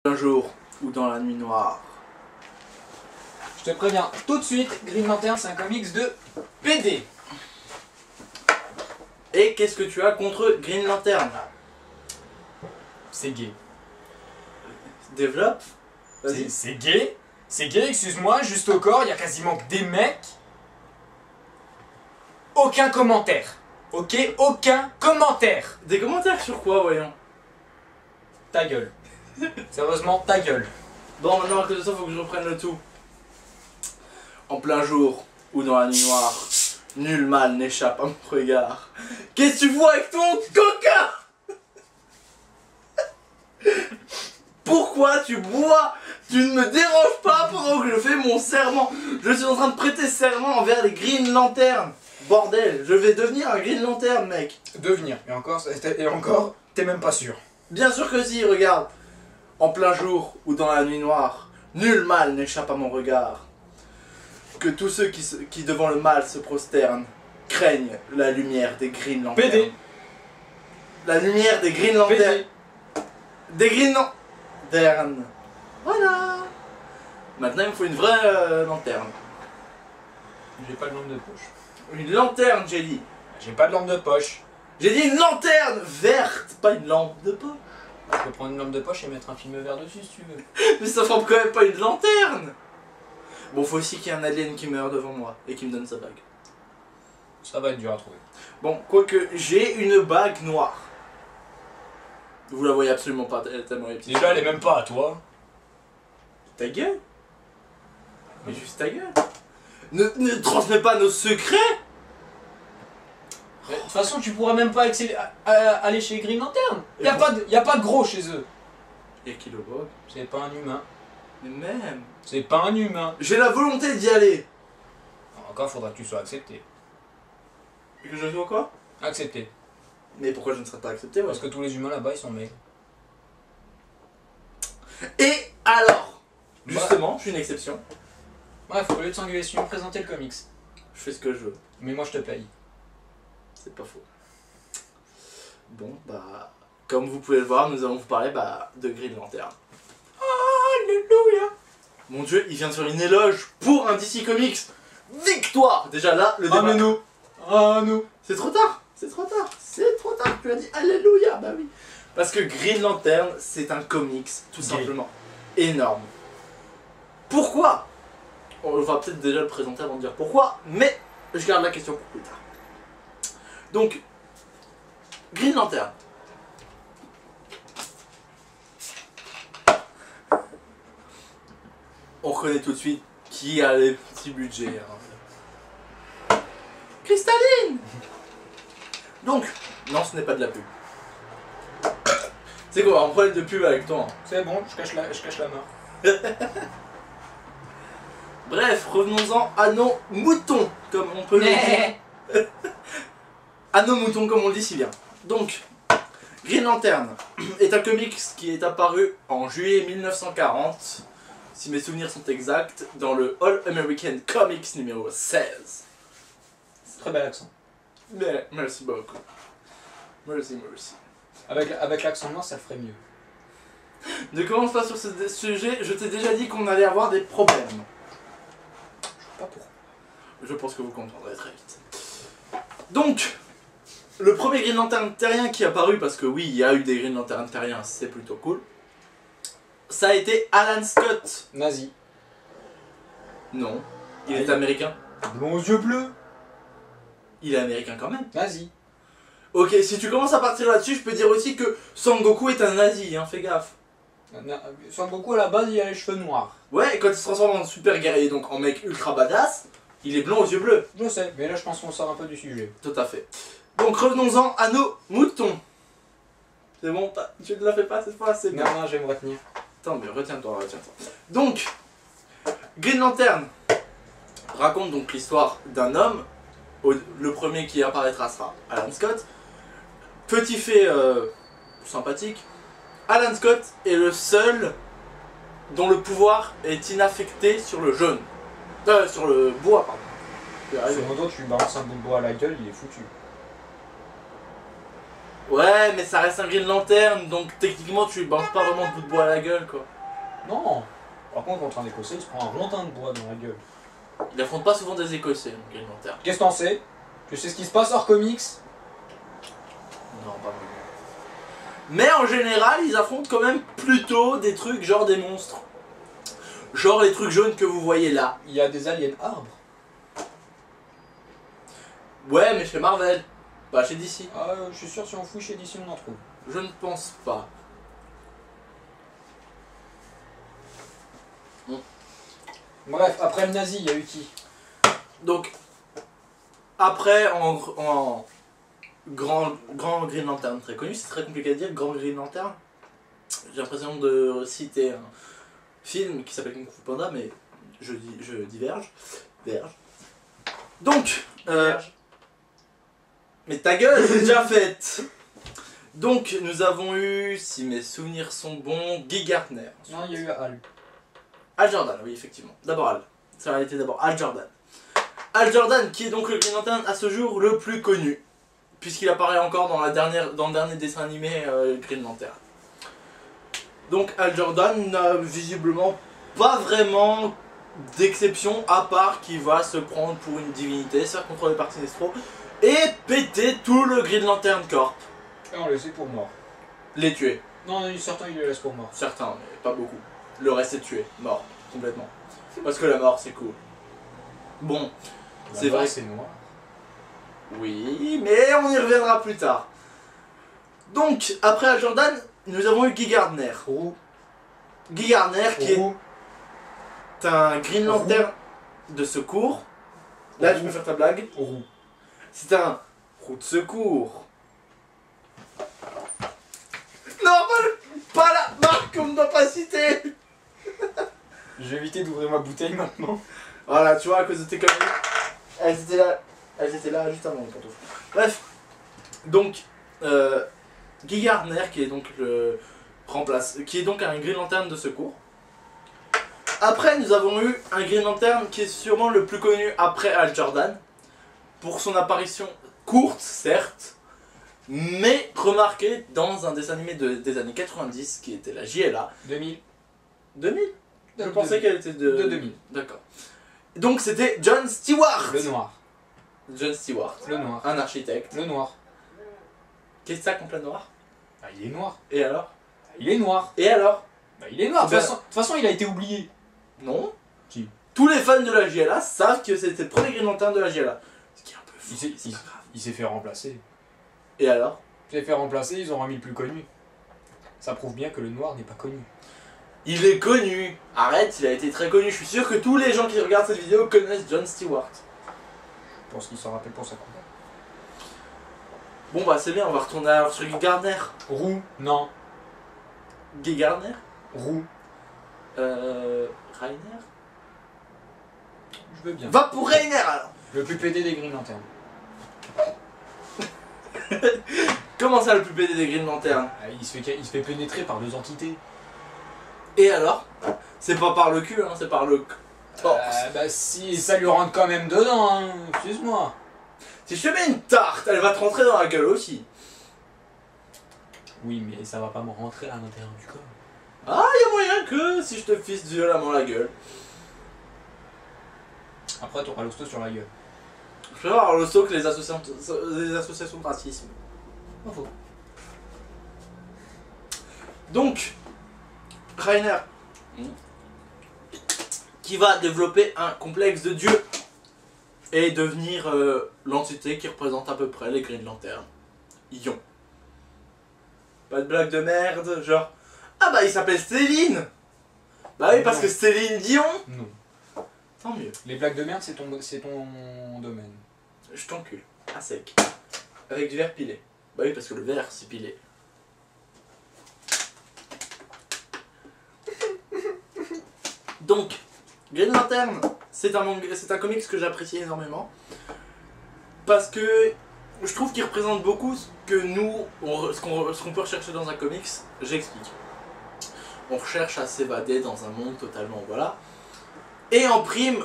Un jour ou dans la nuit noire. Je te préviens tout de suite, Green Lantern c'est un comics de PD. Et qu'est-ce que tu as contre Green Lantern? C'est gay. Développe. Vas-y. C'est gay. C'est gay, excuse-moi, juste au corps, il y a quasiment que des mecs. Aucun commentaire. Ok, aucun commentaire. Des commentaires sur quoi, voyons? Ta gueule. Sérieusement, ta gueule. Bon, maintenant à cause de ça, faut que je reprenne le tout. En plein jour ou dans la nuit noire, nul mal n'échappe à mon regard. Qu'est-ce que tu vois avec ton coca? Pourquoi tu bois? Tu ne me déranges pas pendant que je fais mon serment. Je suis en train de prêter serment envers les Green Lantern. Bordel, je vais devenir un Green Lantern, mec. Devenir. Et encore, t'es même pas sûr. Bien sûr que si, regarde. En plein jour ou dans la nuit noire, nul mal n'échappe à mon regard. Que tous ceux qui devant le mal se prosternent craignent la lumière des Green Lantern. PD. La lumière des Green Lantern. PD. Des Green Lantern. Voilà. Maintenant, il me faut une vraie lanterne. J'ai pas de lampe de poche. Une lanterne, j'ai dit. J'ai pas de lampe de poche. J'ai dit une lanterne verte, pas une lampe de poche. Je peux prendre une lampe de poche et mettre un film vert dessus si tu veux. Mais ça forme quand même pas une lanterne. Bon, faut aussi qu'il y ait un alien qui meurt devant moi et qui me donne sa bague. Ça va être dur à trouver. Bon, quoique, j'ai une bague noire. Vous la voyez absolument pas, elle est tellement épicée. Déjà, elle est même pas à toi. Ta gueule. Mais juste ta gueule. Ne transmets pas nos secrets. De toute façon, tu pourras même pas aller chez Green Lantern. Y a pas de gros chez eux. Et qui le voit? C'est pas un humain. Mais même. C'est pas un humain. J'ai la volonté d'y aller. Encore faudra que tu sois accepté. Et que je sois quoi? Accepté. Mais pourquoi je ne serais pas accepté, ouais. Parce que tous les humains là-bas ils sont maigres. Et alors? Justement, je suis une exception. Bref, au lieu de s'engueuler dessus, me présenter le comics. Je fais ce que je veux. Mais moi je te paye. C'est pas faux. Bon, bah, comme vous pouvez le voir, nous allons vous parler de Green Lantern. Alléluia. Mon dieu, il vient de faire une éloge pour un DC Comics. Victoire. Déjà là, le débat. Ah mais nous. Ah nous. C'est trop tard. C'est trop tard. C'est trop tard. Tu as dit Alléluia. Bah oui. Parce que Green Lantern, c'est un comics, tout simplement, énorme. Pourquoi? On va peut-être déjà le présenter avant de dire pourquoi, mais je garde la question pour plus tard. Donc, Green Lantern. On reconnaît tout de suite qui a les petits budgets. Hein. Cristalline. Donc, non, ce n'est pas de la pub. C'est quoi, un problème de pub avec toi? Hein. C'est bon, je cache la mort. Bref, revenons-en à nos moutons, comme on peut le dire. À nos moutons, comme on le dit si bien. Donc, Green Lantern est un comics qui est apparu en juillet 1940, si mes souvenirs sont exacts, dans le All American Comics numéro 16. Très bel accent. Mais merci beaucoup. Merci. Avec l'accent noir, ça le ferait mieux. Ne commence pas sur ce sujet, je t'ai déjà dit qu'on allait avoir des problèmes. Pas pour. Je pense que vous comprendrez très vite. Donc, le premier Green Lantern terrien qui est apparu, parce que oui, il y a eu des Green Lantern terriens, c'est plutôt cool, ça a été Alan Scott. Nazi. Non, il est américain. Blond aux yeux bleus. Il est américain quand même. Nazi. Ok, si tu commences à partir là-dessus, je peux dire aussi que Sangoku est un nazi, hein, fais gaffe. Sangoku à la base, il a les cheveux noirs. Ouais, et quand il se transforme en super guerrier, donc en mec ultra badass, il est blond aux yeux bleus. Je sais, mais là je pense qu'on sort un peu du sujet. Tout à fait. Donc revenons-en à nos moutons. C'est bon, tu ne la fais pas cette fois, c'est bien. Non, je vais me retenir. Attends, mais retiens-toi. Donc, Green Lantern raconte donc l'histoire d'un homme. Le premier qui apparaîtra sera Alan Scott. Petit fait sympathique, Alan Scott est le seul dont le pouvoir est inaffecté sur le jaune. Sur le bois, pardon. Sur mon dos, tu lui balances un bout de bois à la gueule, il est foutu. Ouais, mais ça reste un Green Lantern, donc techniquement tu lui balances pas vraiment de bout de bois à la gueule, quoi. Non. Par contre, contre un Écossais, il se prend un rondin de bois dans la gueule. Il affronte pas souvent des Écossais, le Green Lantern. Qu'est-ce que t'en sais? Tu sais ce qui se passe hors comics? Non, pas vraiment. Mais en général, ils affrontent quand même plutôt des trucs genre des monstres. Genre les trucs jaunes que vous voyez là. Il y a des aliens arbres. Ouais, mais chez Marvel. Pas chez DC. Ah, je suis sûr, si on fouille chez DC, on en trouve. Je ne pense pas. Bref, après le nazi, il y a eu qui? Donc, après, en grand Green Lantern très connu, c'est très compliqué à dire, grand Green Lantern. J'ai l'impression de citer un film qui s'appelle Kung Fu Panda, mais je diverge. Donc, mais ta gueule, c'est déjà faite. Donc, nous avons eu, si mes souvenirs sont bons, Guy Gardner. Non, il y a eu Hal. Al Jordan, oui, effectivement. D'abord Al. Ça a été d'abord Al Jordan. Al Jordan, qui est donc le Green Lantern à ce jour le plus connu, puisqu'il apparaît encore dans le dernier dessin animé Green Lantern. Donc Al Jordan n'a visiblement pas vraiment d'exception, à part qu'il va se prendre pour une divinité, se faire contrôler par Sinestro, et péter tout le Green Lantern Corp. Et on le laisse pour mort. Les tuer. Non, certains, il le laisse pour mort. Certains, mais pas beaucoup. Le reste est tué, mort, complètement. Parce que la mort, c'est cool. Bon, c'est vrai. C'est noir. Oui, mais on y reviendra plus tard. Donc, après Al Jordan, nous avons eu Guy Gardner. Roux. Guy Gardner, qui Roux. est un Green Lantern de secours. Là, tu peux faire ta blague. Roux. C'est un roue de secours. Non, pas la marque qu'on ne doit pas citer. Je vais éviter d'ouvrir ma bouteille maintenant. Voilà, tu vois, à cause de tes conneries. Elles étaient là juste avant, les pantoufles. Bref. Donc, Guy Gardner, qui est donc qui est donc un Green Lantern de secours. Après, nous avons eu un Green Lantern qui est sûrement le plus connu après Al Jordan, pour son apparition courte, certes, mais remarquée dans un dessin animé des années 90, qui était la JLA. 2000. 2000 Je pensais qu'elle était de 2000. D'accord. Donc c'était John Stewart. Le noir. John Stewart. Le noir. Un architecte. Le noir. Qu'est-ce que ça contre le noir? Bah, il est noir. Et alors? Il est noir. Et alors? Bah, il est noir. De Ben- toute façon, il a été oublié. Non. Si. Tous les fans de la JLA savent que c'était le premier Green Lantern de la JLA. Ce qui est un peu fou. C'est pas grave. Il s'est fait remplacer. Et alors? Il s'est fait remplacer, ils ont remis le plus connu. Ça prouve bien que le noir n'est pas connu. Il est connu. Arrête, il a été très connu. Je suis sûr que tous les gens qui regardent cette vidéo connaissent John Stewart. Je pense qu'il s'en rappelle pour sa combat. Bon bah c'est bien, on va retourner alors sur Guy Gardner. Roux. Non. Guy Gardner? Roux. Rainer? Je veux bien. Va pour Rainer alors. Le plus pédé des Green Lantern. Comment ça le plus pédé des Green Lantern? Ah, il se fait pénétrer par deux entités. Et alors? C'est pas par le cul, hein, c'est par le torse. Bah si, ça lui rentre quand même dedans, hein. Excuse-moi. Si je te mets une tarte, elle va te rentrer dans la gueule aussi. Oui, mais ça va pas me rentrer à l'intérieur du corps. Ah, y a moyen que si je te fisse violemment la gueule. Après, t'auras l'hosto sur la gueule. Je vais voir l'hosto que les associations de racisme. Pas faux. Donc, Rainer, qui va développer un complexe de Dieu et devenir l'entité qui représente à peu près les Green Lantern. Ion. Pas de blague de merde, genre ah bah il s'appelle Céline. Bah oui, parce que Céline Dion. Non. Tant mieux. Les blagues de merde, c'est ton domaine. Je t'encule, à sec. Avec du verre pilé. Bah oui, parce que le verre c'est pilé. Donc, Green Lantern, c'est un comics que j'apprécie énormément. Parce que je trouve qu'il représente beaucoup ce que nous, ce qu'on peut rechercher dans un comics. J'explique. On recherche à s'évader dans un monde totalement, voilà. Et en prime,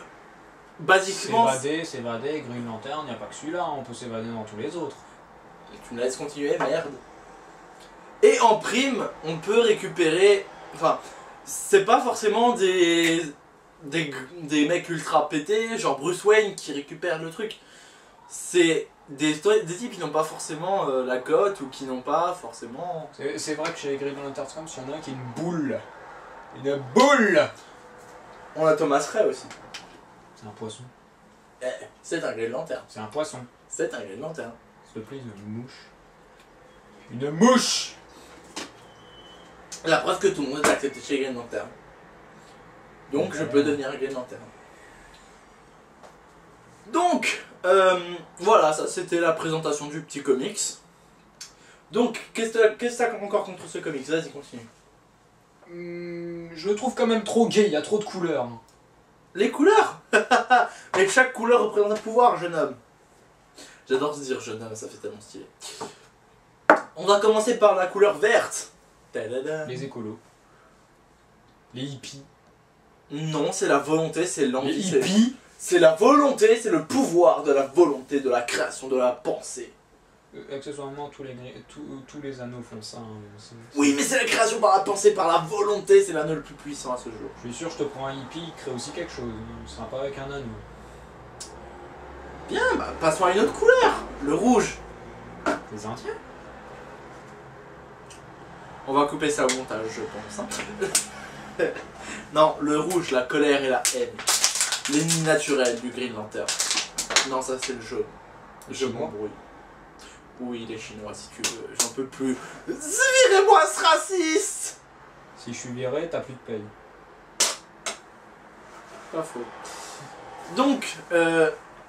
basiquement... S'évader, Green Lantern, il n'y a pas que celui-là, on peut s'évader dans tous les autres. Tu me laisses continuer, merde. Et en prime, on peut récupérer... Enfin, c'est pas forcément des mecs ultra pétés, genre Bruce Wayne qui récupère le truc. C'est des types qui n'ont pas forcément la cote ou qui n'ont pas forcément... C'est vrai que chez les Green Lantern, il y en a un qui est une boule. Une boule. On a Thomas Ray aussi. C'est un poisson. C'est un Green Lantern. C'est un poisson. C'est un Green Lantern. S'il te plaît, une mouche. Une mouche. La preuve que tout le monde est accepté chez Green Lantern. Donc je peux devenir Green Lantern. Donc, voilà, ça c'était la présentation du petit comics. Donc, qu'est-ce que t'as encore contre ce comics? Vas-y, continue. Je le trouve quand même trop gay, il y a trop de couleurs. Les couleurs. Mais chaque couleur représente un pouvoir, jeune homme. J'adore se dire jeune homme, ça fait tellement stylé. On va commencer par la couleur verte. Tadada. Les écolos. Les hippies. Non, c'est la volonté, c'est l'envie. Les hippies. C'est la volonté, c'est le pouvoir de la volonté, de la création, de la pensée. Accessoirement, tous les anneaux font ça. Hein. Oui, mais c'est la création par la pensée, par la volonté, c'est l'anneau le plus puissant à ce jour. Je suis sûr, je te prends un hippie, il crée aussi quelque chose. Ce sera pas avec un anneau. Bien, bah passons à une autre couleur, le rouge. Les Indiens. On va couper ça au montage, je pense. Hein. Non, le rouge, la colère et la haine. L'ennemi naturel du Green Lantern. Non, ça c'est le jaune. Je m'embrouille. Oui, les Chinois, si tu veux. J'en peux plus. Virez-moi ce raciste! Si je suis viré, t'as plus de paye. Pas faux. Donc,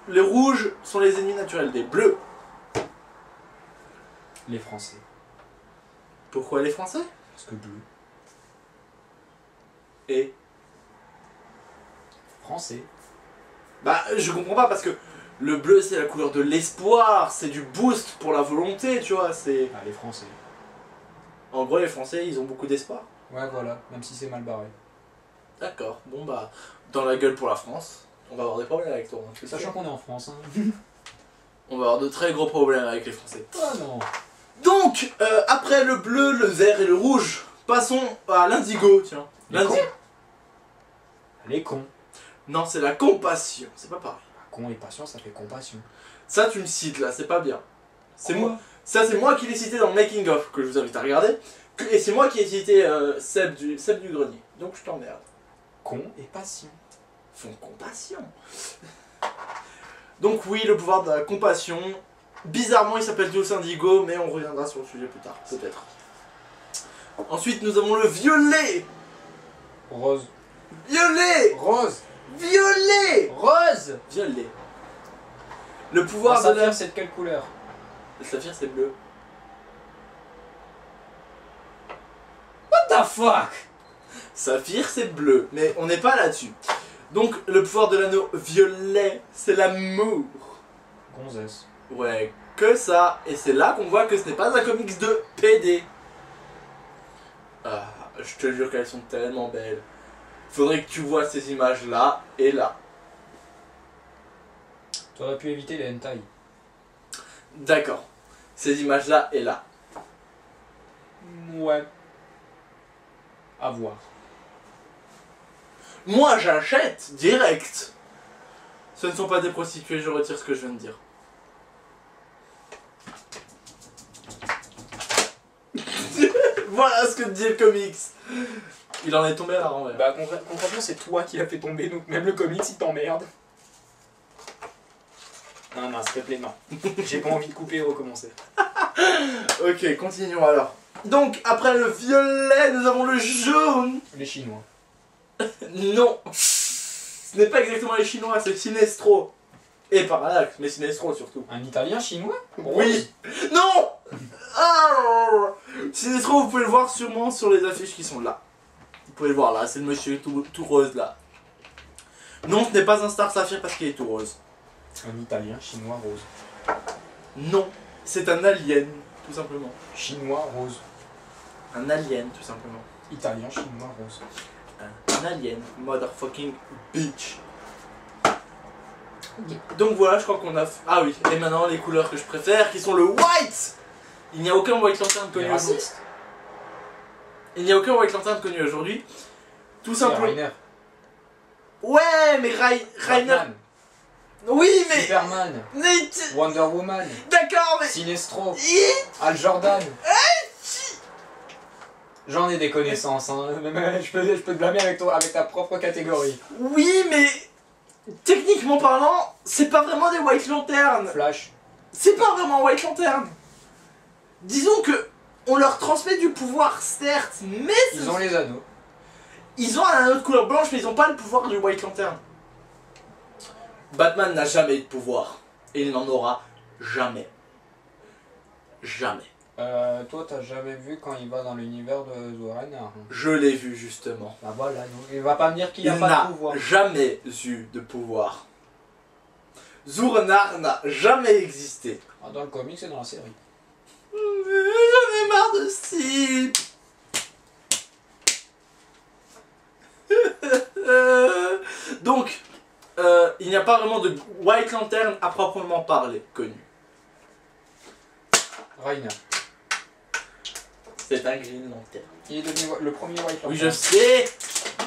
les rouges sont les ennemis naturels des bleus. Les Français. Pourquoi les Français? Parce que bleu. Et Français. bah, je comprends pas parce que le bleu c'est la couleur de l'espoir, c'est du boost pour la volonté, tu vois, c'est... Ah, les Français. En gros, les Français, ils ont beaucoup d'espoir. Ouais, voilà, même si c'est mal barré. D'accord, bon bah, dans la gueule pour la France, on va avoir des problèmes avec toi. Hein, Sachant qu'on est en France. Hein. On va avoir de très gros problèmes avec les Français. Ah non. Donc, après le bleu, le vert et le rouge, passons à l'indigo, tiens. L'indigo. Les cons. Non, c'est la compassion, c'est pas pareil. Con et passion, ça fait compassion. Ça, tu me cites là, c'est pas bien. C'est Quoi? moi. Ça, c'est moi qui l'ai cité dans le making of que je vous invite à regarder. Et c'est moi qui ai cité Seb du grenier. Donc je t'emmerde. Con et passion. Font compassion. Donc oui, le pouvoir de la compassion. Bizarrement, il s'appelle tous Indigo, mais on reviendra sur le sujet plus tard, peut-être. Ensuite, nous avons le violet. Rose. Violet. Rose. Violet. Rose. Violet. Le pouvoir Le de la... saphir, c'est de quelle couleur? Le saphir, c'est bleu. What the fuck? Saphir, c'est bleu, mais on n'est pas là-dessus. Donc, le pouvoir de l'anneau violet, c'est l'amour. Gonzesse. Ouais, que ça. Et c'est là qu'on voit que ce n'est pas un comics de PD. Ah, je te jure qu'elles sont tellement belles. Faudrait que tu vois ces images-là et là. Tu aurais pu éviter les hentai. D'accord. Ces images-là et là. Ouais. À voir. Moi, j'achète direct. Ce ne sont pas des prostituées, je retire ce que je viens de dire. Voilà ce que dit le comics. Il en est tombé à l'envers. Bah concrètement c'est toi qui l'as fait tomber, donc même le comics il t'emmerde. Non, s'il te plaît, non. J'ai pas envie de couper et recommencer. Ok, continuons alors. Donc, après le violet, nous avons le jaune. Les Chinois. Non. Ce n'est pas exactement les Chinois, c'est Sinestro. Et Parallax, mais Sinestro surtout. Un Italien chinois? Oui. Non. Ah. Sinestro, vous pouvez le voir sûrement sur les affiches qui sont là. Vous pouvez le voir là, c'est le monsieur tout rose là. Non, ce n'est pas un Star Saphir parce qu'il est tout rose. Un Italien chinois rose. Non, c'est un alien, tout simplement. Chinois rose. Un alien, tout simplement. Italien chinois rose. Un alien, motherfucking bitch. Donc voilà, je crois qu'on a... Ah oui, et maintenant les couleurs que je préfère, qui sont le white. Il n'y a aucun white lantern connu. raciste. Il n'y a aucun White Lantern connu aujourd'hui. Tout C'est simplement. Rainer. Ouais, mais Rainer. Batman, Oui, mais. Superman, mais Wonder Woman, d'accord, mais. Sinestro, Al Jordan. J'en ai des connaissances, hein. Je peux te blâmer avec toi, avec ta propre catégorie. Oui, mais. Techniquement parlant, c'est pas vraiment des White Lantern. Flash. C'est pas vraiment White Lantern. Disons que. On leur transmet du pouvoir, certes, mais. Ils ont les anneaux. Ils ont un autre couleur blanche, mais ils ont pas le pouvoir du White Lantern. Batman n'a jamais eu de pouvoir. Et il n'en aura jamais. Jamais. Toi, t'as jamais vu quand il va dans l'univers de The Rainer, hein. Je l'ai vu justement. Bah voilà, donc il va pas me dire qu'il Il a pas n'a de pouvoir. jamais eu de pouvoir. Zur-Nar n'a jamais existé. Ah, dans le comic, c'est dans la série. J'en ai marre de Steve. Donc, il n'y a pas vraiment de White Lantern à proprement parler connu. Rainer. C'est un Green Lantern. Il est devenu le premier White Lantern. Oui, je sais.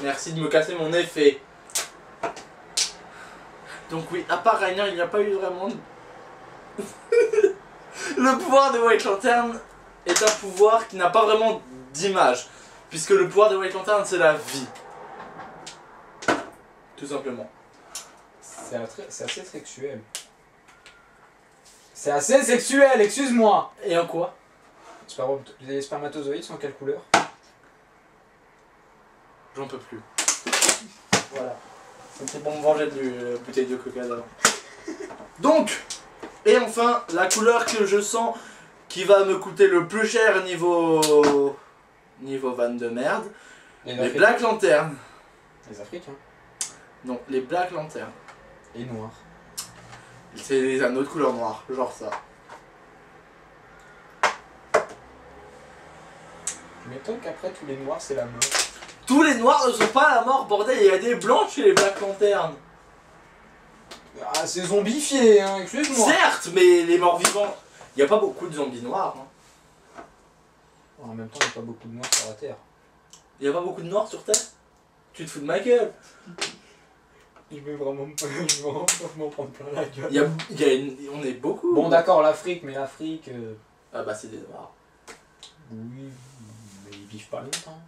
Merci de me casser mon effet. Donc oui, à part Rainer, il n'y a pas eu vraiment de... Le pouvoir de White Lantern est un pouvoir qui n'a pas vraiment d'image. Puisque le pouvoir de White Lantern, c'est la vie. Tout simplement. C'est assez sexuel. C'est assez sexuel, excuse-moi. Et en quoi? Les spermatozoïdes sont quelle couleur? J'en peux plus. Voilà. C'est pour me venger de bouteille de coca d'avant. Donc, et enfin, la couleur que je sens qui va me coûter le plus cher niveau vanne de merde, les Black Lantern. Les Africains. Non, les Black Lantern. Et noirs. C'est des anneaux de couleur noire, genre ça. Je m'étonne qu'après tous les noirs c'est la mort. Tous les noirs ne sont pas à la mort, bordel, il y a des blancs chez les Black Lantern. Ah, c'est zombifié, hein, excuse-moi. Certes, mais les morts vivants, il n'y a pas beaucoup de zombies noirs. Hein. En même temps, il n'y a pas beaucoup de noirs sur la Terre. Il n'y a pas beaucoup de noirs sur Terre? Tu te fous de ma gueule? Je vais vraiment m'en prendre plein la gueule. On est beaucoup. Bon d'accord, l'Afrique, mais l'Afrique... Ah bah c'est des noirs. Oui, mais ils vivent pas longtemps.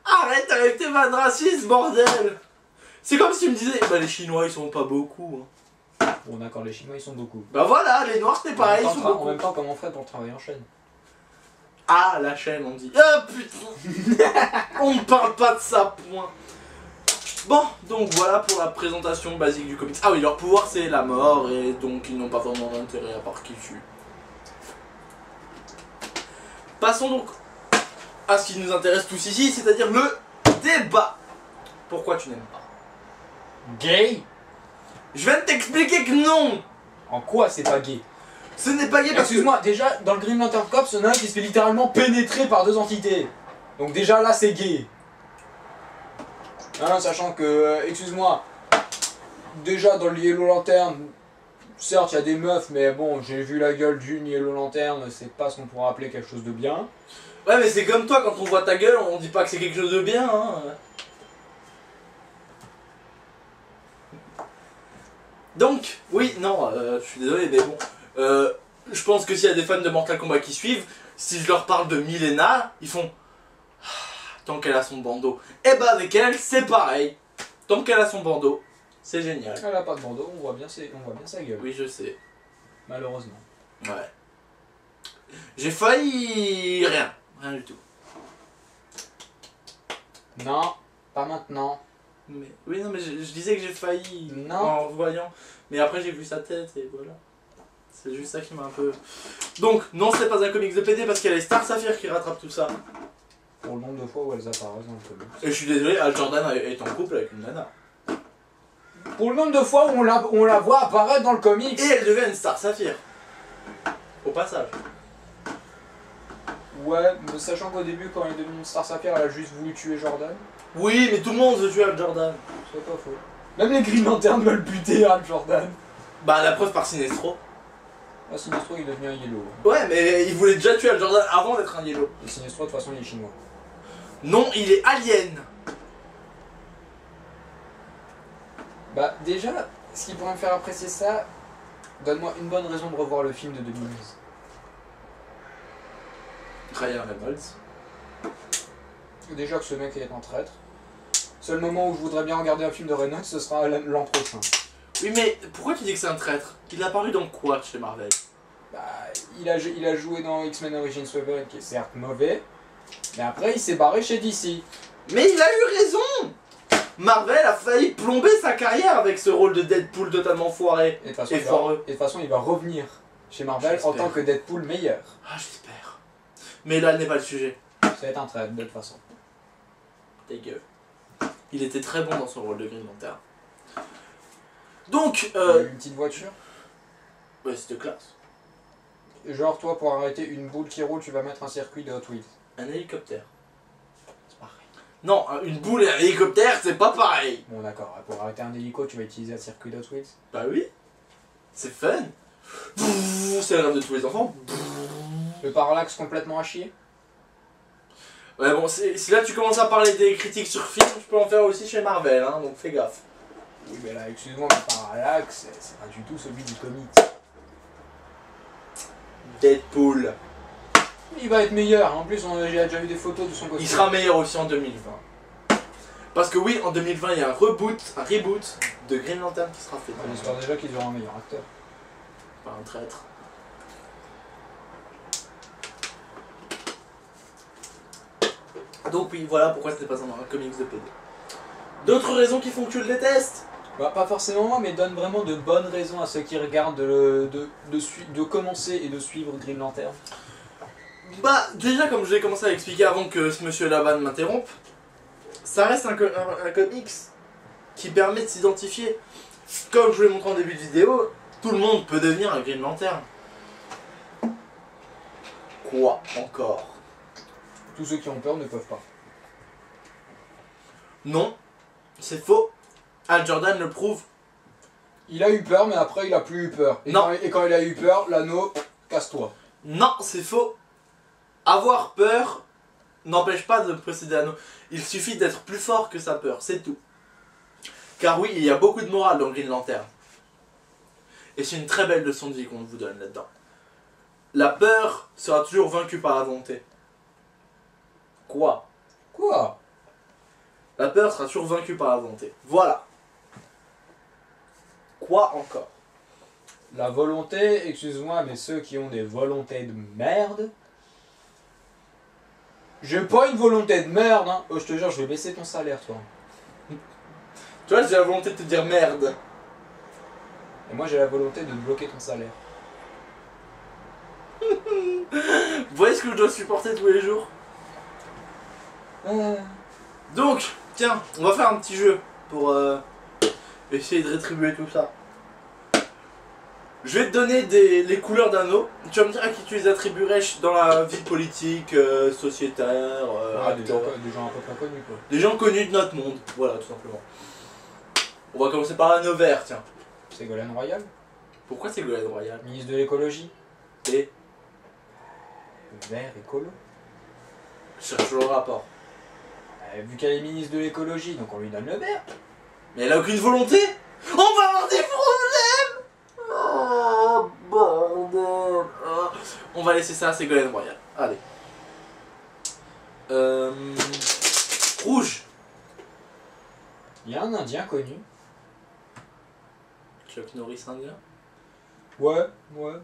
Arrête avec tes vannes racistes, bordel! C'est comme si tu me disais, bah les Chinois ils sont pas beaucoup. Hein. Bon d'accord, les Chinois ils sont beaucoup. Bah voilà, les Noirs c'est pareil, ils sont En beaucoup. même temps, comment on ferait pour travailler en chaîne? Ah, la chaîne on dit. Ah putain! On ne parle pas de ça, point. Bon, donc voilà pour la présentation basique du comics. Ah oui, leur pouvoir c'est la mort et donc ils n'ont pas vraiment d'intérêt à part qu'ils tuent. Passons donc à ce qui nous intéresse tous ici, c'est-à-dire le débat. Pourquoi tu n'aimes pas? Gay? Je viens de t'expliquer que non! En quoi c'est pas gay? Ce n'est pas gay parce que... Excuse-moi, déjà dans le Green Lantern Corps, il y en a un qui se fait littéralement pénétrer par deux entités. Donc déjà là c'est gay. Hein, sachant que, excuse-moi, déjà dans le Yellow Lantern, certes il y a des meufs, mais bon, j'ai vu la gueule d'une Yellow Lantern, c'est pas ce qu'on pourrait appeler quelque chose de bien. Ouais, mais c'est comme toi, quand on voit ta gueule, on dit pas que c'est quelque chose de bien, hein. Donc, oui, non, je suis désolé, mais bon, je pense que s'il y a des fans de Mortal Kombat qui suivent, si je leur parle de Milena, ils font tant qu'elle a son bandeau. Et bah avec elle, c'est pareil. Tant qu'elle a son bandeau, c'est génial. Elle a pas de bandeau, on voit bien sa gueule. Oui, je sais. Malheureusement. Ouais. J'ai failli rien. Rien du tout. Non, pas maintenant. Mais, oui, non, mais je disais que j'ai failli Non. en voyant. Mais après, j'ai vu sa tête et voilà. C'est juste ça qui m'a un peu... Donc, non, c'est pas un comics de PD parce qu'il y a les Star Sapphire qui rattrapent tout ça. Pour le nombre de fois où elles apparaissent dans le comics. Et je suis désolé, Al Jordan est en couple avec une nana. Pour le nombre de fois où on la voit apparaître dans le comics. Et elle devient une Star Sapphire. Au passage. Ouais, mais sachant qu'au début, quand elle est devenue une Star Sapphire, elle a juste voulu tuer Jordan. Oui, mais tout le monde veut tuer Al Jordan. C'est pas faux. Même les Green Lantern veulent buter Al Jordan. Bah, la preuve par Sinestro. Ah, Sinestro il est devenu un Yellow. Ouais, mais il voulait déjà tuer Al Jordan avant d'être un Yellow. Et Sinestro de toute façon il est chinois. Non, il est alien. Bah déjà, ce qui pourrait me faire apprécier ça, donne-moi une bonne raison de revoir le film de 2011. Ryan Reynolds. Déjà que ce mec est un traître. Seul moment où je voudrais bien regarder un film de Reynolds, ce sera l'an prochain. Oui, mais pourquoi tu dis que c'est un traître? Il a apparu dans quoi chez Marvel? Bah, il a joué dans X-Men Origins Wolverine, qui est certes mauvais, mais après il s'est barré chez DC. Mais il a eu raison! Marvel a failli plomber sa carrière avec ce rôle de Deadpool totalement foiré. Et de toute façon, il va revenir chez Marvel en tant que Deadpool meilleur. Ah, j'espère. Mais là n'est pas le sujet. Ça va être un traître de toute façon. Dégueu. Il était très bon dans son rôle de Green Lantern. Donc, Il a eu une petite voiture. ouais, c'était classe. Genre, toi, pour arrêter une boule qui roule, tu vas mettre un circuit de Hot Wheels. Un hélicoptère. C'est pareil. Non, une boule et un hélicoptère, c'est pas pareil. Bon, d'accord, pour arrêter un hélico, tu vas utiliser un circuit de Hot Wheels. Bah oui. C'est fun. C'est le rêve de tous les enfants. Le parallaxe complètement à chier. Ouais, bon, si là tu commences à parler des critiques sur film, tu peux en faire aussi chez Marvel, hein, donc fais gaffe. Oui, mais là, excuse-moi, mais parallaxe, c'est pas du tout celui du comics. Deadpool. Il va être meilleur, en plus, j'ai déjà vu des photos de son costume. Il sera meilleur aussi en 2020. Parce que oui, en 2020, il y a un reboot de Green Lantern qui sera fait. On espère déjà qu'ils auront un meilleur acteur. Pas un traître. Donc oui, voilà pourquoi ce n'est pas un comics de PD. D'autres raisons qui font que tu le détestes? Bah, pas forcément moi, mais donne vraiment de bonnes raisons à ceux qui regardent de commencer et de suivre Green Lantern. Bah, déjà, comme je l'ai commencé à expliquer avant que ce monsieur Laban m'interrompe, ça reste un comics qui permet de s'identifier. Comme je vous l'ai montré en début de vidéo, tout le monde peut devenir un Green Lantern. Quoi encore? Tous ceux qui ont peur ne peuvent pas. Non, c'est faux. Al Jordan le prouve. Il a eu peur, mais après il a plus eu peur. Non. Et quand il a eu peur, l'anneau, casse-toi. Non, c'est faux. Avoir peur n'empêche pas de posséder l'anneau. Il suffit d'être plus fort que sa peur, c'est tout. Car oui, il y a beaucoup de morale dans Green Lantern. Et c'est une très belle leçon de vie qu'on vous donne là-dedans. La peur sera toujours vaincue par la volonté. Quoi? Quoi? La peur sera toujours vaincue par la volonté. Voilà. Quoi encore? La volonté, excuse-moi, mais ceux qui ont des volontés de merde... J'ai pas une volonté de merde, hein. Oh, je te jure, je vais baisser ton salaire, toi. Tu vois, j'ai la volonté de te dire merde. Et moi, j'ai la volonté de bloquer ton salaire. Vous voyez ce que je dois supporter tous les jours? Donc, tiens, on va faire un petit jeu pour essayer de rétribuer tout ça. Je vais te donner les couleurs d'anneaux. Tu vas me dire à qui tu les attribuerais dans la vie politique, sociétaire, Des gens un peu pas connus, quoi. des gens connus de notre monde. Voilà, tout simplement. On va commencer par l'anneau vert, tiens. C'est Ségolène Royal, Pourquoi c'est Ségolène Royal? ministre de l'écologie. Et Le vert écolo. je cherche le rapport. Vu qu'elle est ministre de l'écologie, donc on lui donne le vert. Mais elle a aucune volonté. On va avoir des problèmes. Oh, bordel. Oh. On va laisser ça à Ségolène Royal. Allez. Rouge. Il y a un Indien connu. Chuck Norris indien. Ouais,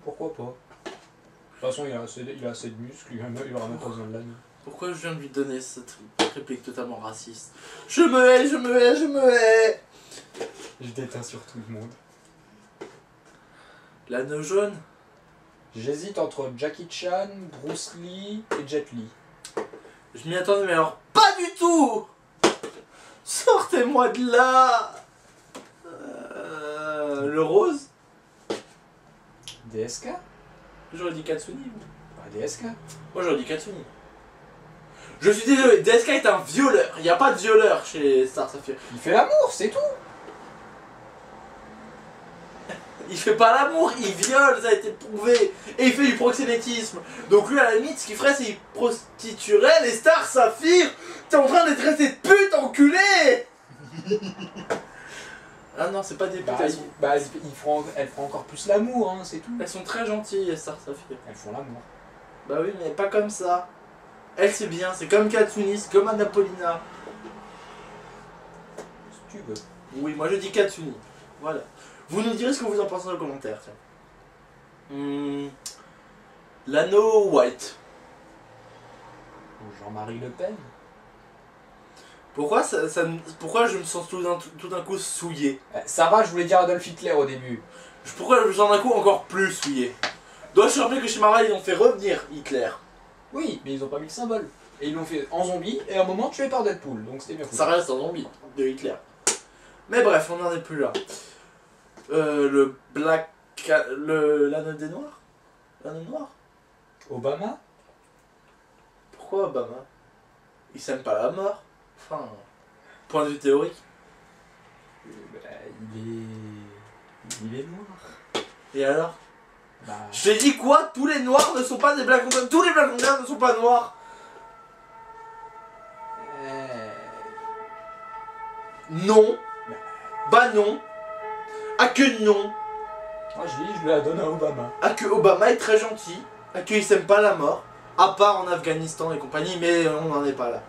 pourquoi pas. De toute façon, il a assez de muscles, il aura même pas besoin de l'année. Pourquoi je viens de lui donner cette réplique totalement raciste? Je me hais, je me hais, je me hais. Je déteins sur tout le monde. L'anneau jaune. J'hésite entre Jackie Chan, Bruce Lee et Jet Li. Je m'y attendais, mais alors pas du tout. Sortez-moi de là. Le rose. DSK? J'aurais dit Katsuni. Bah, DSK. Moi j'aurais dit Katsuni. Je suis désolé, DSK est un violeur. Il n'y a pas de violeur chez Star Sapphire. Il fait l'amour, c'est tout. Il fait pas l'amour, il viole, ça a été prouvé. Et il fait du proxénétisme. Donc lui, à la limite, ce qu'il ferait, c'est qu'il prostituerait les stars Saphir. T'es en train d'être traité de pute, enculé. Ah non, c'est pas des putes. Elles feront encore plus l'amour, hein, c'est tout. Elles sont très gentilles, les stars Saphir. Elles font l'amour. Bah oui, mais pas comme ça. Elle, c'est bien, c'est comme Katsuni, c'est comme Anapolina. Si tu veux. Oui, moi je dis Katsuni. Voilà. Vous nous direz ce que vous en pensez dans les commentaires. L'anneau White. Jean-Marie Le Pen. Pourquoi, pourquoi je me sens tout d'un coup souillé? Sarah, je voulais dire Adolf Hitler au début. Pourquoi je me sens d'un coup encore plus souillé? Dois-je rappeler que chez Marvel ils ont fait revenir Hitler? Oui, mais ils ont pas mis le symbole. Et ils l'ont fait en zombie et à un moment tué par Deadpool, donc c'était bien foutu. Ça reste un zombie de Hitler. Mais bref, on n'en est plus là. Le Black... L'anneau des Noirs? L'anneau noir? Obama. Pourquoi Obama? Il s'aime pas la mort? Enfin, point de vue théorique. Il est noir. Et alors? Bah... Je t'ai dit quoi? Tous les noirs ne sont pas des Black Panthers. Tous les Black Panthers ne sont pas noirs. Non. Bah non. Ah que non. Moi je la donne à Obama. Ah que Obama est très gentil. Ah qu'il s'aime pas la mort. À part en Afghanistan et compagnie, mais on n'en est pas là.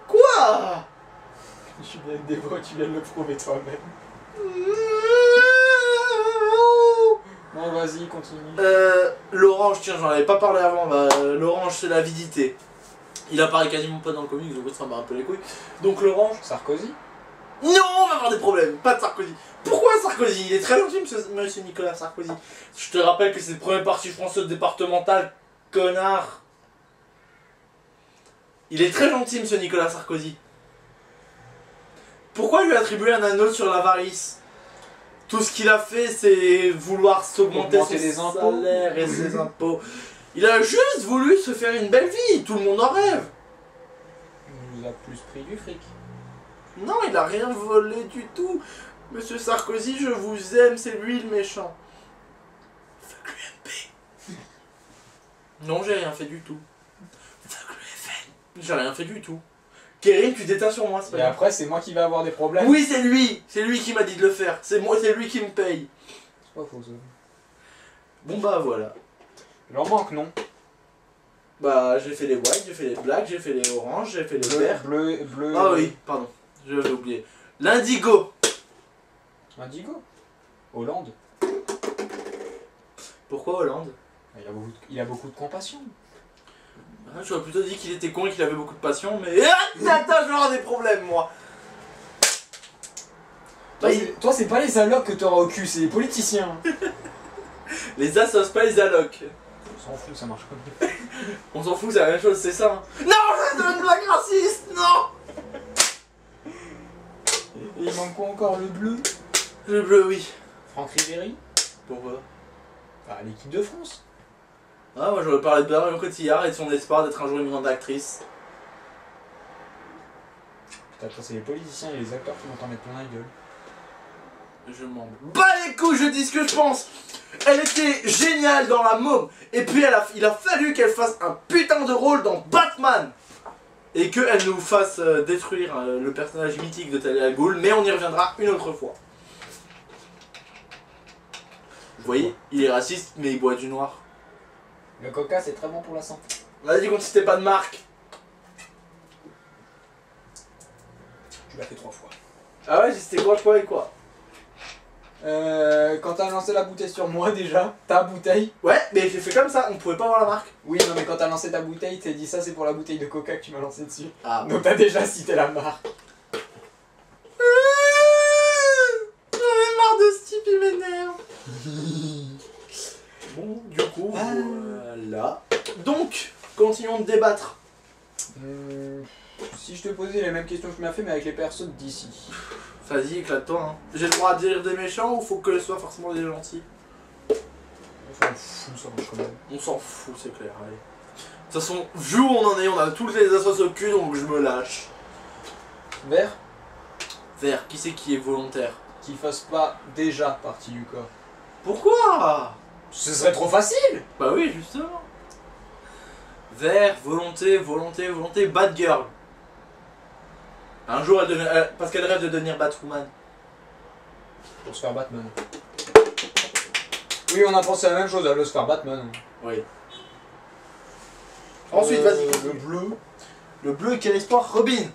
Quoi? Tu viens de le prouver toi-même. Non, vas-y, continue. L'orange, tiens, j'en avais pas parlé avant. Bah, l'orange, c'est l'avidité. Il apparaît quasiment pas dans le comics, donc ça m'a un peu les couilles. Donc l'orange. Sarkozy? Non, on va avoir des problèmes. Pas de Sarkozy. Pourquoi Sarkozy? Il est très gentil, monsieur Nicolas Sarkozy. Je te rappelle que c'est le premier parti français départemental, connard. Il est très gentil, monsieur Nicolas Sarkozy. Pourquoi lui attribuer un anneau sur l'avarice? Tout ce qu'il a fait, c'est vouloir s'augmenter son salaire et ses impôts. Il a juste voulu se faire une belle vie, tout le monde en rêve. Il nous a plus pris du fric. Non, il a rien volé du tout. Monsieur Sarkozy, je vous aime, c'est lui le méchant. Fuck l'UMP. Non, j'ai rien fait du tout. Fuck le FN. J'ai rien fait du tout. Kérim, tu déteins sur moi, c'est pas Et après, c'est moi qui vais avoir des problèmes. Oui, c'est lui. C'est lui qui m'a dit de le faire. C'est moi, c'est lui qui me paye. C'est pas faux ça. Bon bah voilà. J'en manque, non? Bah j'ai fait les whites, j'ai fait les blacks, j'ai fait les oranges, j'ai fait les verts. Bleu. Ah oui, pardon, j'avais oublié. L'indigo. Indigo. Hollande. Pourquoi Hollande? Il a beaucoup de compassion. Ah, j'aurais plutôt dit qu'il était con et qu'il avait beaucoup de passion, mais... Attends, je vais avoir des problèmes, moi. Toi, c'est pas les allocs que t'auras au cul, c'est les politiciens. Les assos, pas les allocs. On s'en fout, ça marche comme ça. On s'en fout, c'est la même chose, c'est ça. Hein. Non, c'est une blague raciste, non. Et il manque quoi encore? Le bleu? Le bleu, oui. Franck Ribéry? Pourquoi? Bah, l'équipe de France. Ah, moi j'aurais parlé de Marion Cotillard et de son espoir d'être un jour une grande actrice. Putain, toi, c'est les politiciens et les acteurs qui vont t'en mettre plein la gueule. Je m'en bats les couilles, je dis ce que je pense. Elle était géniale dans La Môme. Et puis il a fallu qu'elle fasse un putain de rôle dans Batman. Et qu'elle nous fasse détruire le personnage mythique de Talia al Ghul. Mais on y reviendra une autre fois. Vous voyez, il est raciste, mais il boit du noir. Le coca, c'est très bon pour la santé. Vas-y, quand c'était pas de marque. Tu l'as fait 3 fois. Ah ouais, c'était quoi et quoi? Quand t'as lancé la bouteille sur moi déjà, ta bouteille. Ouais, mais j'ai fait comme ça, on pouvait pas voir la marque. Oui, non, mais quand t'as lancé ta bouteille, t'as dit ça, c'est pour la bouteille de coca que tu m'as lancé dessus. Ah, Donc t'as déjà cité la marque. J'en ai marre de ce type, il m'énerve. Bon, du coup, voilà. Donc, continuons de débattre. Si je te posais les mêmes questions que tu m'as fait, mais avec les personnes d'ici. Vas-y, éclate-toi. Hein. J'ai le droit de dire des méchants ou faut que ce soit forcément des gentils? On s'en fout, ça marche quand même. On s'en fout, c'est clair, allez. De toute façon, vu où on en est, on a toutes les assos au cul, donc je me lâche. Vert, Vert, qui c'est qui est volontaire? qui fasse pas déjà partie du corps. Pourquoi? Ce serait trop facile. Bah oui, justement. Vert, volonté, volonté, volonté, Batgirl. Un jour, parce qu'elle rêve de devenir Batwoman. Pour se faire Batman. Oui, on a pensé à la même chose, à le se faire Batman. Oui. Ensuite, vas-y. Le bleu. Le bleu, quel espoir? Robin.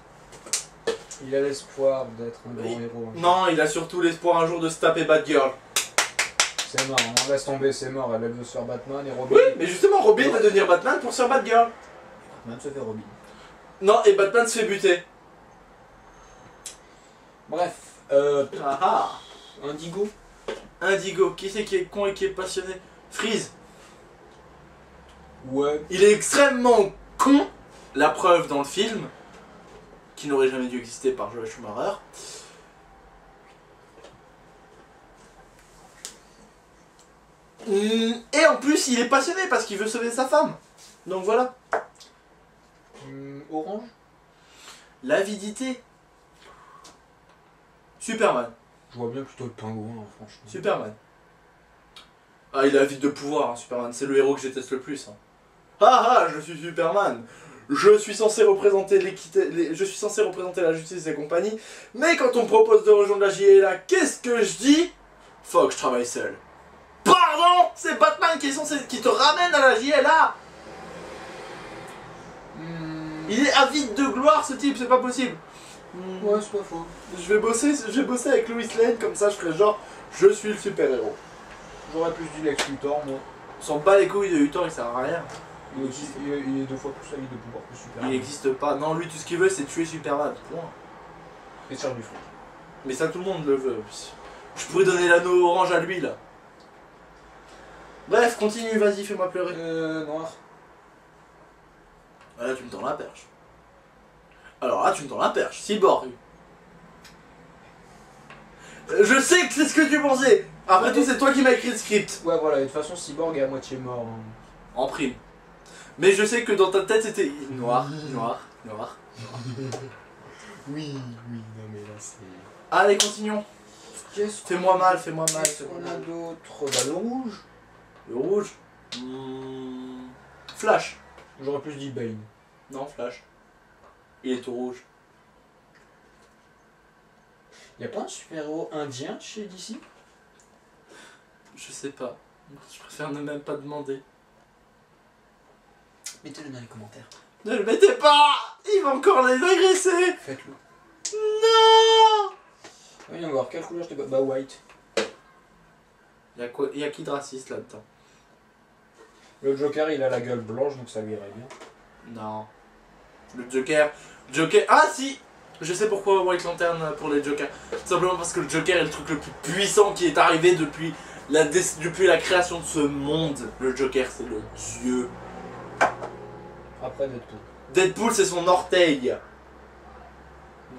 Il a l'espoir d'être un grand Oui. héros. Non, il a surtout l'espoir un jour de se taper Batgirl. C'est mort, on laisse tomber, c'est mort. Elle veut se faire Batman et Robin. Oui, mais justement, Robin va devenir Batman pour se faire Batgirl. Batman se fait Robin. Non, et Batman se fait buter. Bref, Ah ah. Indigo. Indigo, qui c'est qui est con et qui est passionné? Freeze. Ouais. Il est extrêmement con, la preuve dans le film, qui n'aurait jamais dû exister par Joel Schumacher. Et en plus, il est passionné parce qu'il veut sauver sa femme. Donc voilà. Orange. L'avidité. Superman. Je vois bien plutôt le pingouin, hein, franchement. Superman. Ah, il a vite de pouvoir, hein, Superman. C'est le héros que je déteste le plus. Hein. Ah ah, je suis Superman. Je suis censé représenter l'équité, je suis censé représenter la justice et compagnie. Mais quand on me propose de rejoindre la JLA, qu'est-ce que je dis? Faut que je travaille seul. Pardon, c'est Batman qui te ramène à la JLA. Il est avide de gloire, ce type, c'est pas possible. Ouais, c'est pas faux. Je vais bosser avec Lois Lane, comme ça je ferai genre, je suis le super-héros. J'aurais plus dit Lex Luthor, moi. On s'en bat les couilles de Luthor, il sert à rien. Il est 2 fois plus avec de pouvoir plus super. Il n'existe pas. Non, lui, tout ce qu'il veut, c'est tuer Superman. Point. Et faire du fric. Mais ça, tout le monde le veut. Je pourrais donner l'anneau orange à lui, là. Bref, continue, vas-y, fais-moi pleurer. Noir. Ah, là, tu me tends la perche. Alors là, tu me tends la perche. Cyborg. Je sais que c'est ce que tu pensais. Après tout, c'est toi qui m'as écrit le script. Ouais, voilà, et de toute façon, Cyborg est à moitié mort. Hein. En prime. Mais je sais que dans ta tête, c'était noir, noir, noir. Oui, non mais là c'est... Allez, continuons. Fais-moi mal, fais-moi mal. Qu'est-ce qu'on a d'autre? Bah, le rouge. Le rouge. Flash. J'aurais plus dit Bane. Non, Flash. Il est tout rouge. Y'a pas un super-héros indien chez DC? Je sais pas. Je préfère ne même pas demander. Mettez-le dans les commentaires. Ne le mettez pas! Il va encore les agresser! Faites-le. Non! Voyons voir, quelle couleur je te... Bah, white. Y'a qui de raciste là-dedans? Le Joker, il a la gueule blanche, donc ça lui irait bien. Non. Le Joker... Ah si! Je sais pourquoi White Lantern pour les Jokers. Tout simplement parce que le Joker est le truc le plus puissant qui est arrivé depuis la création de ce monde. Le Joker, c'est le dieu. Après Deadpool. Deadpool, c'est son orteil.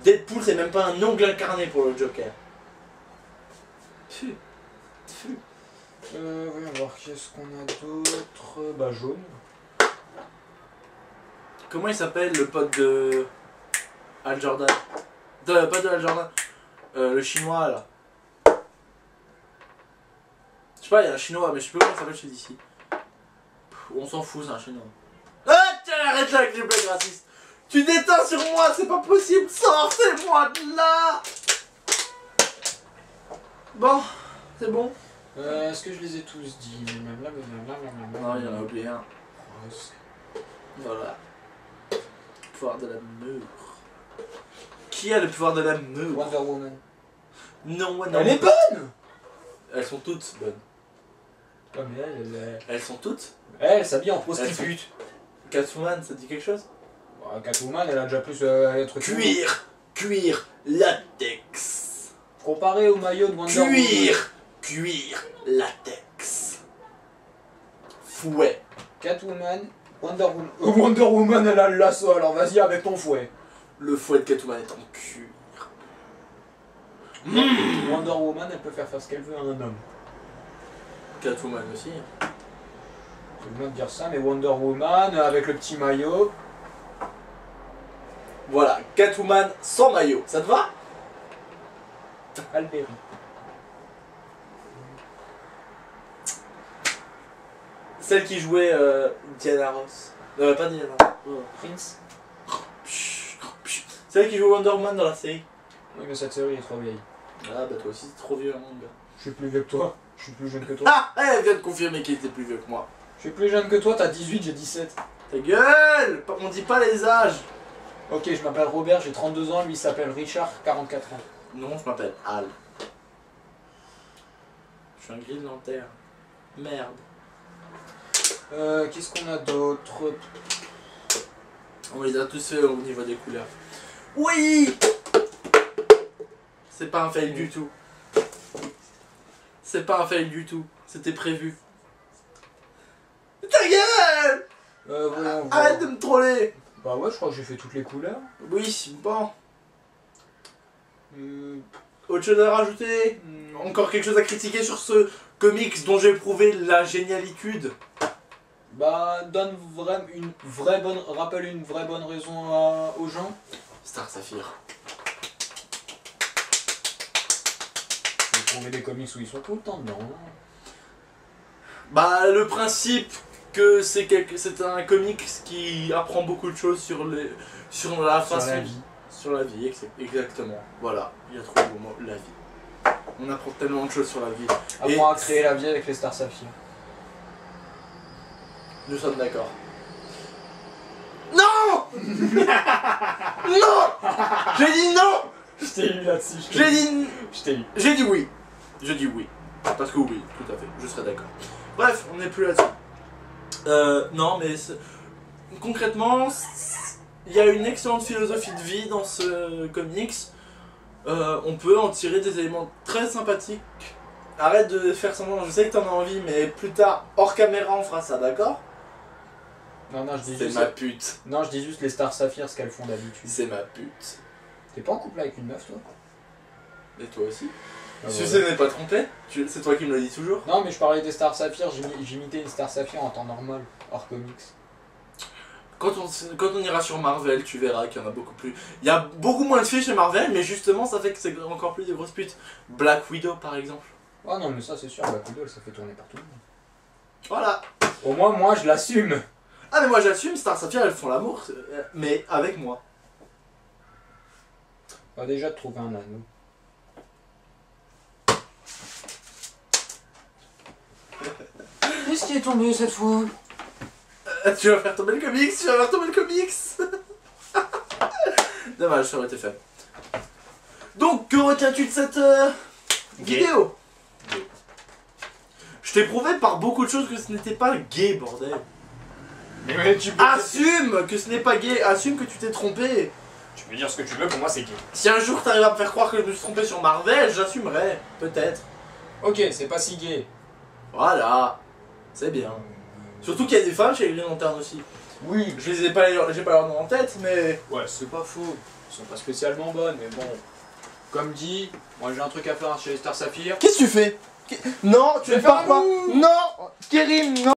Deadpool, c'est même pas un ongle incarné pour le Joker. Pfff. Voyons voir, qu'est-ce qu'on a d'autre? Bah, jaune. Comment il s'appelle le pote de Al Jordan? Pas de Al Jordan. Le chinois là. Je sais pas, il y a un chinois, mais je sais plus comment il s'appelle chez DC. On s'en fout, c'est un chinois. Ah tiens, arrête là avec les blagues racistes. Tu déteins sur moi, c'est pas possible. Sortez-moi de là. Bon, c'est bon. Est-ce que je les ai tous dit? Non, il y en a oublié un. Voilà. Pouvoir de la mûre. Qui a le pouvoir de la mûre? Wonder Woman. Non, non. Elle est bonne! Elles sont toutes bonnes. Ouais, mais elle... Elles sont toutes? Elle s'habille en Elles sont- prostitute. Catwoman, ça te dit quelque chose? Bah, Catwoman, elle a déjà plus à être... Cuir, latex. Comparé au maillot de Wonder Woman. Cuir, latex. Fouet. Catwoman, Wonder Woman. Wonder Woman, elle a le lasso, alors vas-y avec ton fouet. Le fouet de Catwoman est en cuir. Wonder Woman, elle peut faire ce qu'elle veut à un homme. Catwoman aussi. C'est bien de dire ça, mais Wonder Woman, avec le petit maillot. Voilà, Catwoman sans maillot. Ça te va? Alberi. Celle qui jouait Diana Ross. Pas Diana. Prince. Celle qui joue Wonder Woman dans la série. Oui, mais cette série est trop vieille. Ah bah toi aussi t'es trop vieux, mon gars. Je suis plus vieux que toi. Je suis plus jeune que toi. Ah, elle vient de confirmer qu'il était plus vieux que moi. Je suis plus jeune que toi, t'as 18, j'ai 17. Ta gueule! On dit pas les âges. Ok, je m'appelle Robert, j'ai 32 ans, lui il s'appelle Richard, 44 ans. Non, je m'appelle Al. Je suis un Green Lantern. Merde. Qu'est-ce qu'on a d'autre? On les a tous fait au niveau des couleurs. Oui! C'est pas un fail du tout. C'est pas un fail du tout. C'était prévu. Ta gueule! Voyons voir. Arrête de me troller! Bah ouais, je crois que j'ai fait toutes les couleurs. Oui, bon. Hmm, Autre chose à rajouter? Encore quelque chose à critiquer sur ce comics dont j'ai prouvé la génialitude? Bah, donne rappelle une vraie bonne raison aux gens. Star Saphir. Faut trouver des comics où ils sont tout le temps dedans. Hein. Bah, le principe que c'est un comics qui apprend beaucoup de choses sur la façon. Sur la vie. Sur la vie, exactement. Voilà, il y a trop de mots, la vie. On apprend tellement de choses sur la vie. Apprends à créer la vie avec les Star Saphir. Nous sommes d'accord. Non. Non. J'ai dit non. Je t'ai eu là-dessus. J'ai dit oui. Je dis oui. Parce que oui, tout à fait. Je serais d'accord. Bref, on n'est plus là-dessus. Non, mais concrètement, il y a une excellente philosophie de vie dans ce comics. On peut en tirer des éléments très sympathiques. Arrête de faire semblant, je sais que t'en as envie, mais plus tard, hors caméra, on fera ça, d'accord? Non, je dis C'est juste... ma pute. Non, je dis juste les Star Saphir, ce qu'elles font d'habitude. C'est ma pute. T'es pas en couple avec une meuf, toi? Et toi aussi? Ah, Succès n'est pas trompé? C'est toi qui me le dis toujours? Non, mais je parlais des Star Saphir, j'imitais une Star Saphir en temps normal, hors comics. Quand on ira sur Marvel, tu verras qu'il y en a beaucoup plus. Il y a beaucoup moins de filles chez Marvel, mais justement, ça fait que c'est encore plus des grosses putes. Black Widow, par exemple. Ah non, mais ça c'est sûr, Black Widow, ça fait tourner partout. Voilà. Au moins, moi, je l'assume. Ah, mais moi j'assume, Star Saphir, elles font l'amour, mais avec moi. On va déjà te trouver un anneau. Qu'est-ce qui est tombé cette fois? Tu vas faire tomber le comics, tu vas faire tomber le comics. Dommage, ça aurait été fait. Donc, que retiens-tu de cette vidéo? Gay. Je t'ai prouvé par beaucoup de choses que ce n'était pas gay, bordel. Mais tu peux... Assume que ce n'est pas gay, assume que tu t'es trompé. Tu peux dire ce que tu veux, pour moi c'est gay. Si un jour t'arrives à me faire croire que je me suis trompé sur Marvel, j'assumerai, peut-être. Ok, c'est pas si gay. Voilà, c'est bien. Surtout qu'il y a des femmes chez les Green Lantern aussi. Oui. J'ai pas leur nom en tête, mais... Ouais, c'est pas faux. Elles sont pas spécialement bonnes, mais bon. Comme dit, moi j'ai un truc à faire chez les Star Saphir. Qu'est-ce que tu fais? Non, tu vais ne faire pars pas. un move. Non, Kérim, non.